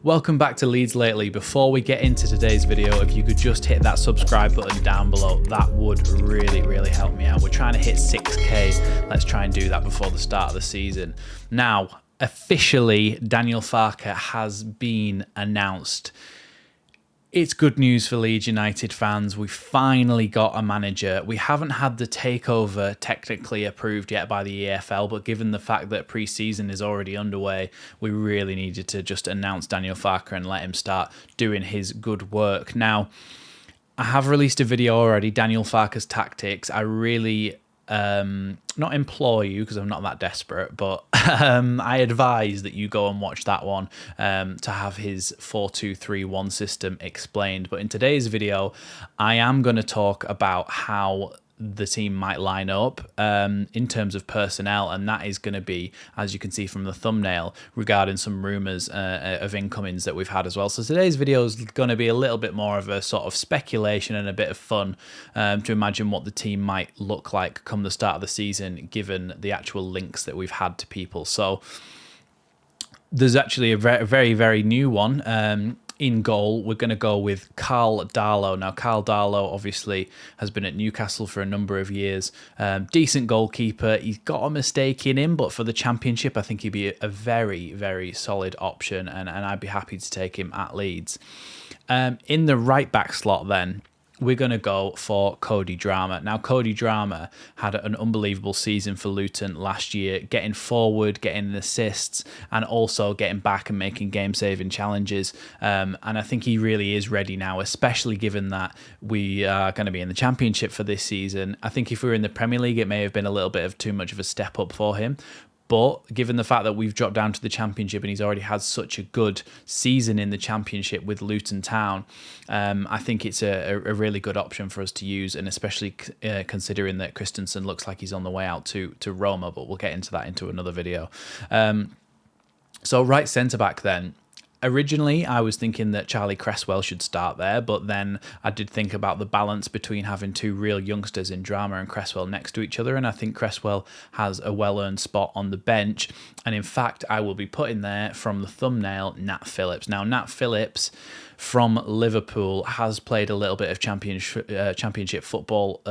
Welcome back to Leeds Lately. Before we get into today's video, if you could just hit that subscribe button down below, that would really help me out. We're trying to hit 6k. Let's try and do that before the start of the season. Now, officially, Daniel Farke has been announced. It's good news for Leeds United fans. We finally got a manager. We haven't had the takeover technically approved yet by the EFL, but given the fact that pre-season is already underway, we really needed to just announce Daniel Farke and let him start doing his good work. Now, I have released a video already, Daniel Farke's Tactics. I really not implore you, because I'm not that desperate, but I advise that you go and watch that one to have his 4-2-3-1 system explained. But in today's video, I am going to talk about how the team might line up in terms of personnel, and that is going to be, as you can see from the thumbnail, regarding some rumours of incomings that we've had as well. So today's video is going to be a little bit more of a sort of speculation and a bit of fun to imagine what the team might look like come the start of the season, given the actual links that we've had to people. So there's actually a very new one. In goal, we're going to go with Karl Darlow. Now, Karl Darlow obviously has been at Newcastle for a number of years. Decent goalkeeper. He's got a mistake in him, but for the Championship, I think he'd be a very solid option, and I'd be happy to take him at Leeds. In the right-back slot then, we're going to go for Cody Drameh. Now, Cody Drameh had an unbelievable season for Luton last year, getting forward, getting assists, and also getting back and making game-saving challenges. And I think he really is ready now, especially given that we are going to be in the Championship for this season. I think if we were in the Premier League, it may have been a little bit of too much of a step up for him. But given the fact that we've dropped down to the Championship and he's already had such a good season in the Championship with Luton Town, I think it's a really good option for us to use, and especially considering that Christensen looks like he's on the way out to Roma, but we'll get into that into another video. So right centre-back then. Originally, I was thinking that Charlie Cresswell should start there, but then I did think about the balance between having two real youngsters in Drameh and Cresswell next to each other, and I think Cresswell has a well-earned spot on the bench. And in fact, I will be putting there from the thumbnail Nat Phillips. Now, Nat Phillips from Liverpool has played a little bit of championship football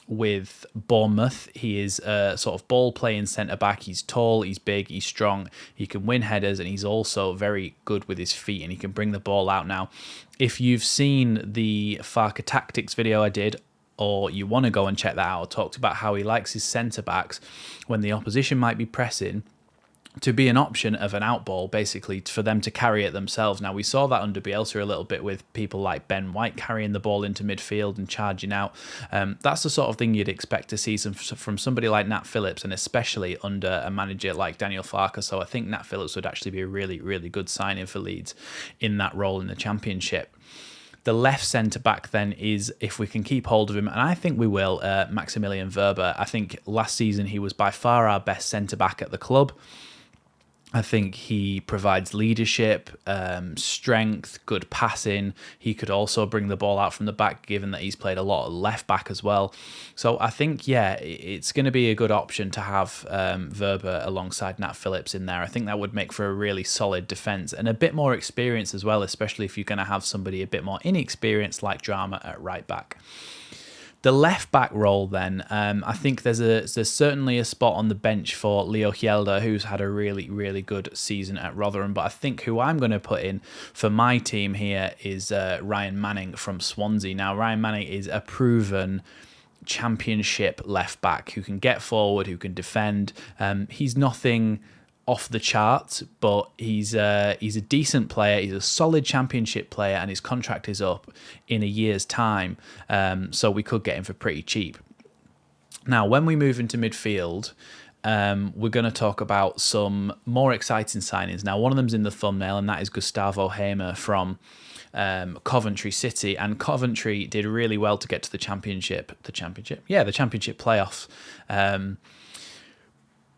with Bournemouth. He is a sort of ball-playing centre-back. He's tall, he's big, he's strong, he can win headers, and he's also very good with his feet, and he can bring the ball out. Now, if you've seen the Farke Tactics video I did, or you want to go and check that out, I talked about how he likes his centre-backs when the opposition might be pressing to be an option of an outball, basically for them to carry it themselves. Now, we saw that under Bielsa a little bit with people like Ben White carrying the ball into midfield and charging out. That's the sort of thing you'd expect to see from somebody like Nat Phillips, and especially under a manager like Daniel Farke. So I think Nat Phillips would actually be a really good signing for Leeds in that role in the Championship. The left centre-back then is, if we can keep hold of him, and I think we will, Maximilian Verber. I think last season he was by far our best centre-back at the club. I think he provides leadership, strength, good passing. He could also bring the ball out from the back, given that he's played a lot of left back as well. So I think, yeah, it's going to be a good option to have Verber alongside Nat Phillips in there. I think that would make for a really solid defence and a bit more experience as well, especially if you're going to have somebody a bit more inexperienced like Drameh at right back. The left back role then, I think there's certainly a spot on the bench for Leo Hjelde, who's had a really good season at Rotherham. But I think who I'm going to put in for my team here is Ryan Manning from Swansea. Now, Ryan Manning is a proven Championship left back who can get forward, who can defend. He's nothing off the charts, but he's a decent player. He's a solid Championship player, and his contract is up in a year's time, so we could get him for pretty cheap. Now, when we move into midfield, we're going to talk about some more exciting signings. Now, one of them's in the thumbnail, and that is Gustavo Hamer from Coventry City, and Coventry did really well to get to the Championship. The Championship playoffs.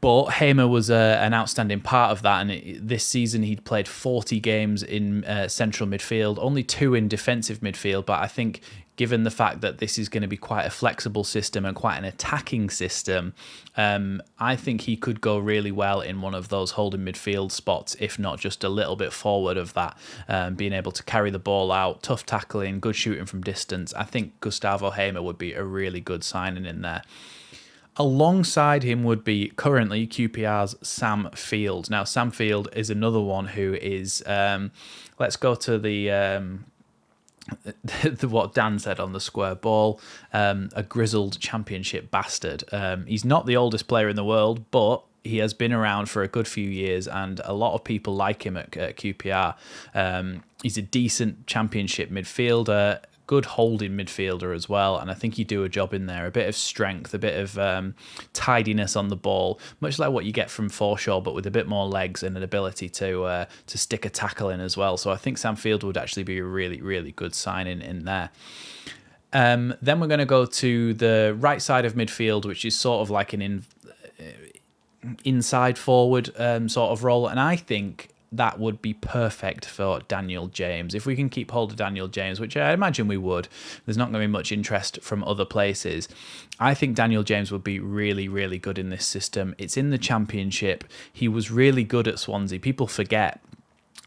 But Hamer was an outstanding part of that, and this season he'd played 40 games in central midfield, only 2 in defensive midfield, but I think given the fact that this is going to be quite a flexible system and quite an attacking system, I think he could go really well in one of those holding midfield spots, if not just a little bit forward of that, being able to carry the ball out, tough tackling, good shooting from distance. I think Gustavo Hamer would be a really good signing in there. Alongside him would be currently QPR's Sam Field. Now, Sam Field is another one who is, let's go to the what Dan said on the square ball, a grizzled championship bastard. He's not the oldest player in the world, but he has been around for a good few years, and a lot of people like him at QPR. He's a decent championship midfielder, good holding midfielder as well, and I think he'd do a job in there. A bit of strength, a bit of tidiness on the ball, much like what you get from Forshaw, but with a bit more legs and an ability to stick a tackle in as well. So I think Sam Field would actually be a really, really good signing in there. Then we're going to go to the right side of midfield, which is sort of like an inside forward sort of role, and I think that would be perfect for Daniel James. If we can keep hold of Daniel James, which I imagine we would, there's not going to be much interest from other places. I think Daniel James would be really, really good in this system. It's in the Championship. He was really good at Swansea. People forget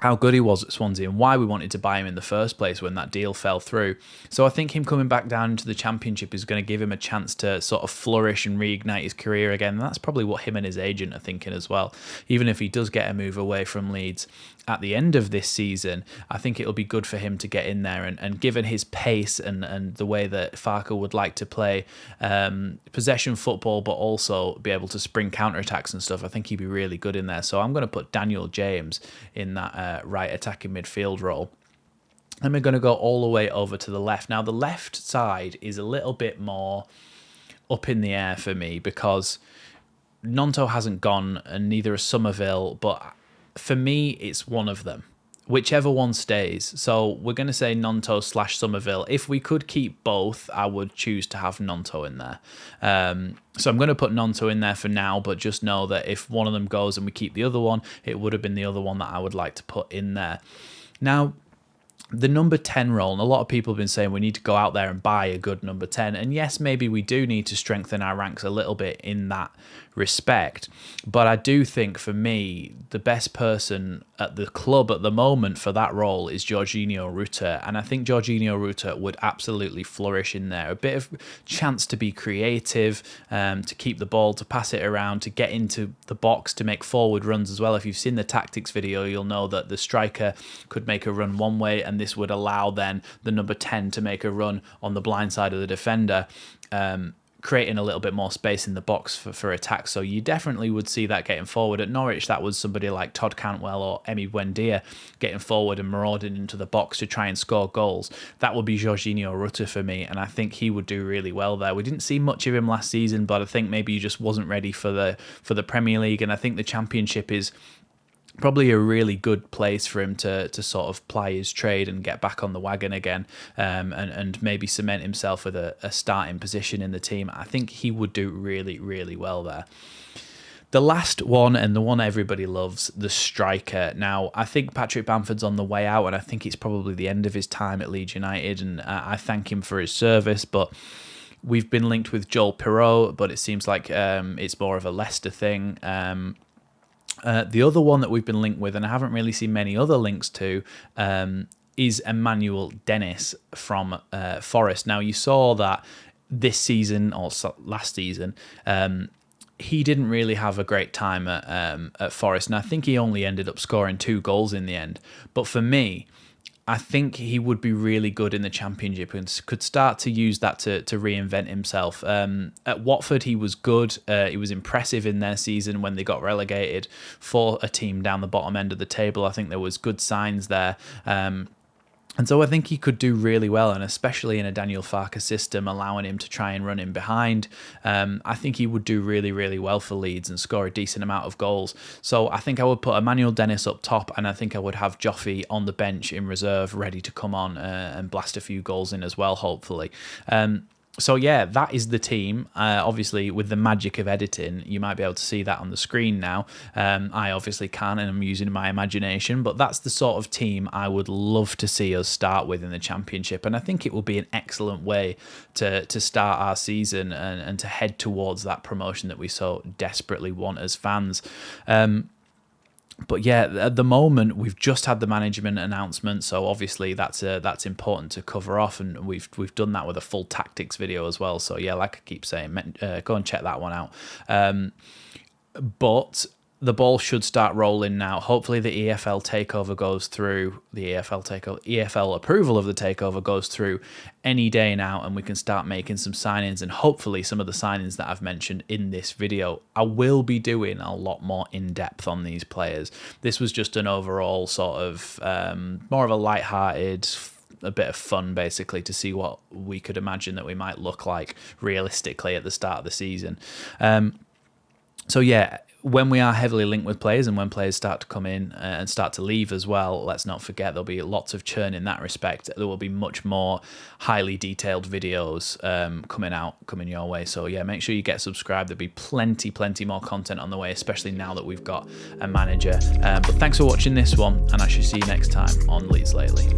how good he was at Swansea and why we wanted to buy him in the first place when that deal fell through. So I think him coming back down to the Championship is going to give him a chance to sort of flourish and reignite his career again. And that's probably what him and his agent are thinking as well. Even if he does get a move away from Leeds at the end of this season, I think it'll be good for him to get in there, and given his pace and the way that Farke would like to play possession football, but also be able to spring counterattacks and stuff, I think he'd be really good in there. So I'm going to put Daniel James in that right attacking midfield role. And we're going to go all the way over to the left. Now, the left side is a little bit more up in the air for me because Gnonto hasn't gone and neither has Somerville, but for me, it's one of them. Whichever one stays. So we're going to say Gnonto / Somerville. If we could keep both, I would choose to have Gnonto in there. So I'm going to put Gnonto in there for now, but just know that if one of them goes and we keep the other one, it would have been the other one that I would like to put in there. Now, the number 10 role, and a lot of people have been saying we need to go out there and buy a good number 10. And yes, maybe we do need to strengthen our ranks a little bit in that respect. But I do think for me, the best person at the club at the moment for that role is Jorginho Rutter. And I think Jorginho Rutter would absolutely flourish in there. A bit of chance to be creative, to keep the ball, to pass it around, to get into the box, to make forward runs as well. If you've seen the tactics video, you'll know that the striker could make a run one way, and this would allow then the number 10 to make a run on the blind side of the defender, creating a little bit more space in the box for attack. So you definitely would see that getting forward. At Norwich, that was somebody like Todd Cantwell or Emi Buendia getting forward and marauding into the box to try and score goals. That would be Jorginho Rutter for me, and I think he would do really well there. We didn't see much of him last season, but I think maybe he just wasn't ready for the Premier League, and I think the Championship is probably a really good place for him to sort of ply his trade and get back on the wagon again, and maybe cement himself with a starting position in the team. I think he would do really, really well there. The last one, and the one everybody loves, the striker. Now, I think Patrick Bamford's on the way out, and I think it's probably the end of his time at Leeds United, and I thank him for his service, but we've been linked with Joel Pirot, but it seems like it's more of a Leicester thing. The other one that we've been linked with, and I haven't really seen many other links to, is Emmanuel Dennis from Forest. Now, you saw that this season, or last season, he didn't really have a great time at Forest, and I think he only ended up scoring 2 goals in the end. But for me, I think he would be really good in the Championship and could start to use that to reinvent himself. At Watford, he was good. He was impressive in their season when they got relegated for a team down the bottom end of the table. I think there was good signs there. And so I think he could do really well, and especially in a Daniel Farke system, allowing him to try and run in behind. I think he would do really, really well for Leeds and score a decent amount of goals. So I think I would put Emmanuel Dennis up top, and I think I would have Joffy on the bench in reserve, ready to come on and blast a few goals in as well, hopefully. So yeah, that is the team. Obviously, with the magic of editing, you might be able to see that on the screen now. I obviously can, and I'm using my imagination, but that's the sort of team I would love to see us start with in the Championship, and I think it will be an excellent way to start our season and to head towards that promotion that we so desperately want as fans. But yeah, at the moment we've just had the management announcement, so obviously that's important to cover off, and we've done that with a full tactics video as well. So yeah, like I keep saying, go and check that one out. But the ball should start rolling now. Hopefully the EFL takeover goes through, EFL approval of the takeover goes through any day now, and we can start making some signings, and hopefully some of the signings that I've mentioned in this video. I will be doing a lot more in-depth on these players. This was just an overall sort of more of a light-hearted, a bit of fun basically, to see what we could imagine that we might look like realistically at the start of the season. So yeah, when we are heavily linked with players and when players start to come in and start to leave as well, let's not forget there'll be lots of churn in that respect. There will be much more highly detailed videos coming your way. So yeah, make sure you get subscribed. There'll be plenty more content on the way, especially now that we've got a manager. But thanks for watching this one, and I shall see you next time on Leeds Lately.